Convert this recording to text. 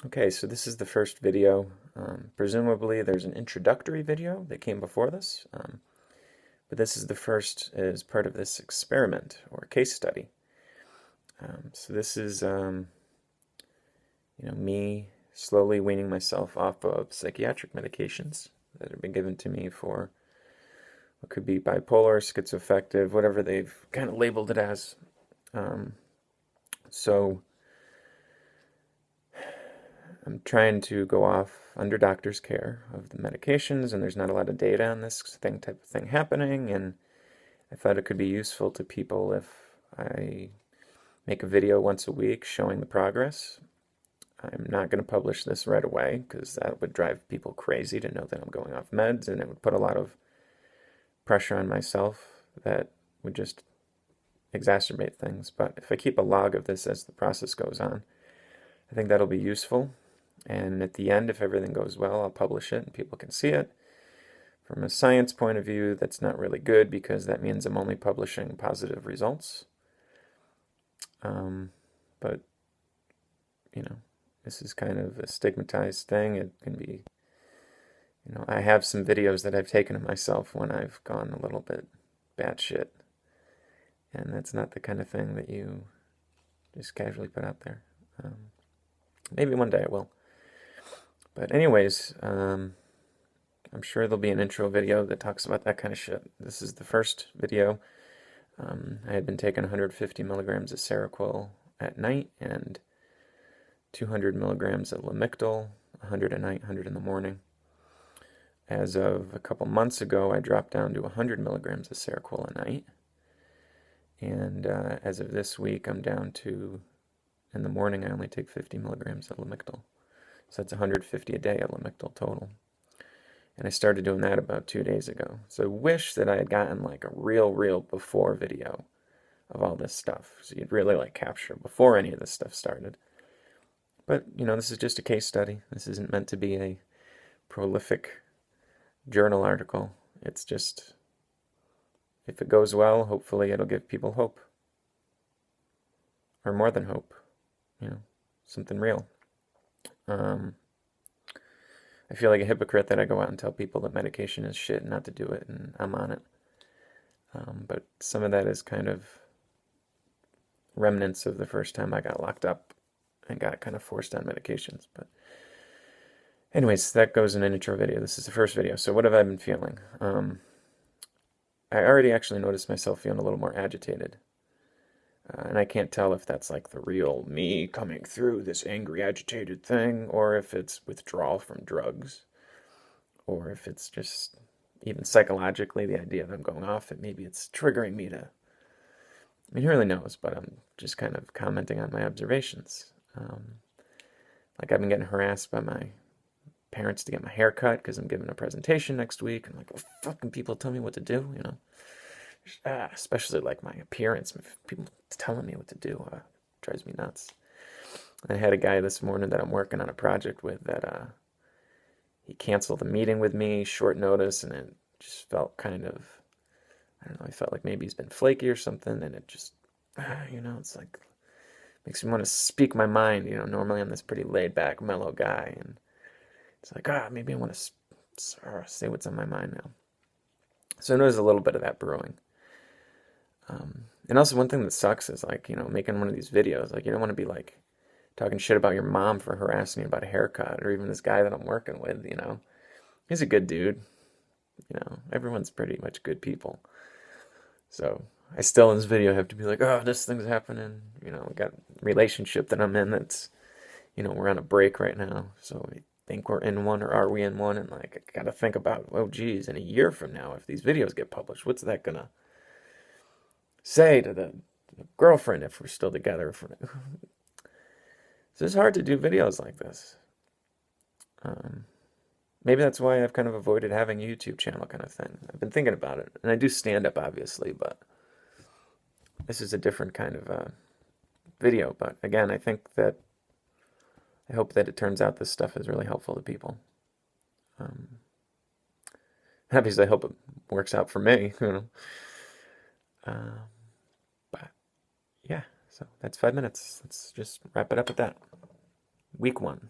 Okay, so this is the first video. Presumably there's an introductory video that came before this, but this is the first as part of this experiment or case study. So this is, me slowly weaning myself off of psychiatric medications that have been given to me for what could be bipolar, schizoaffective, whatever they've kind of labeled it as. So I'm trying to go off under doctor's care of the medications, and there's not a lot of data on this type of thing happening, and I thought it could be useful to people if I make a video once a week showing the progress. I'm not going to publish this right away because that would drive people crazy to know that I'm going off meds, and it would put a lot of pressure on myself that would just exacerbate things. But if I keep a log of this as the process goes on, I think that'll be useful. And at the end, if everything goes well, I'll publish it and people can see it. From a science point of view, that's not really good because that means I'm only publishing positive results. But, this is kind of a stigmatized thing. It can be, I have some videos that I've taken of myself when I've gone a little bit batshit. And that's not the kind of thing that you just casually put out there. Maybe one day I will. But anyways, I'm sure there'll be an intro video that talks about that kind of shit. This is the first video. I had been taking 150 milligrams of Seroquel at night and 200 milligrams of Lamictal, 100 at night, 100 in the morning. As of a couple months ago, I dropped down to 100 milligrams of Seroquel a night. And as of this week, I'm down to, in the morning, I only take 50 milligrams of Lamictal. So that's 150 a day of Lamictal total. And I started doing that about 2 days ago. So I wish that I had gotten like a real before video of all this stuff. So you'd really like capture before any of this stuff started. But, this is just a case study. This isn't meant to be a prolific journal article. It's just, if it goes well, hopefully it'll give people hope. Or more than hope. Something real. I feel like a hypocrite that I go out and tell people that medication is shit and not to do it, and I'm on it. But some of that is kind of remnants of the first time I got locked up and got kind of forced on medications. But anyways, that goes in an intro video. This is the first video. So what have I been feeling? I already actually noticed myself feeling a little more agitated. And I can't tell if that's like the real me coming through this angry, agitated thing, or if it's withdrawal from drugs, or if it's just even psychologically the idea that I'm going off it. Maybe it's triggering me to, who really knows, but I'm just kind of commenting on my observations. Like I've been getting harassed by my parents to get my hair cut because I'm giving a presentation next week. And I'm like, well, fucking people tell me what to do, especially like my appearance. People telling me what to do drives me nuts. I had a guy this morning that I'm working on a project with that he canceled a meeting with me, short notice, and it just felt kind of, I don't know, I felt like maybe he's been flaky or something, and it just, it's like, makes me want to speak my mind. Normally I'm this pretty laid back, mellow guy, and it's like, maybe I want to say what's on my mind now. So there's a little bit of that brewing. And also one thing that sucks is like, making one of these videos, like you don't want to be like talking shit about your mom for harassing you about a haircut, or even this guy that I'm working with, he's a good dude. Everyone's pretty much good people. So I still in this video have to be like, oh, this thing's happening. We got a relationship that I'm in that's, we're on a break right now. So we think we're in one, or are we in one? And like, I got to think about, oh, geez, in a year from now, if these videos get published, what's that going to say to the girlfriend if we're still together? So it's hard to do videos like this. Maybe that's why I've kind of avoided having a YouTube channel kind of thing. I've been thinking about it. And I do stand up, obviously, but this is a different kind of video. But again, I hope that it turns out this stuff is really helpful to people. Obviously, I hope it works out for me, But yeah, so that's 5 minutes. Let's just wrap it up at that. Week 1.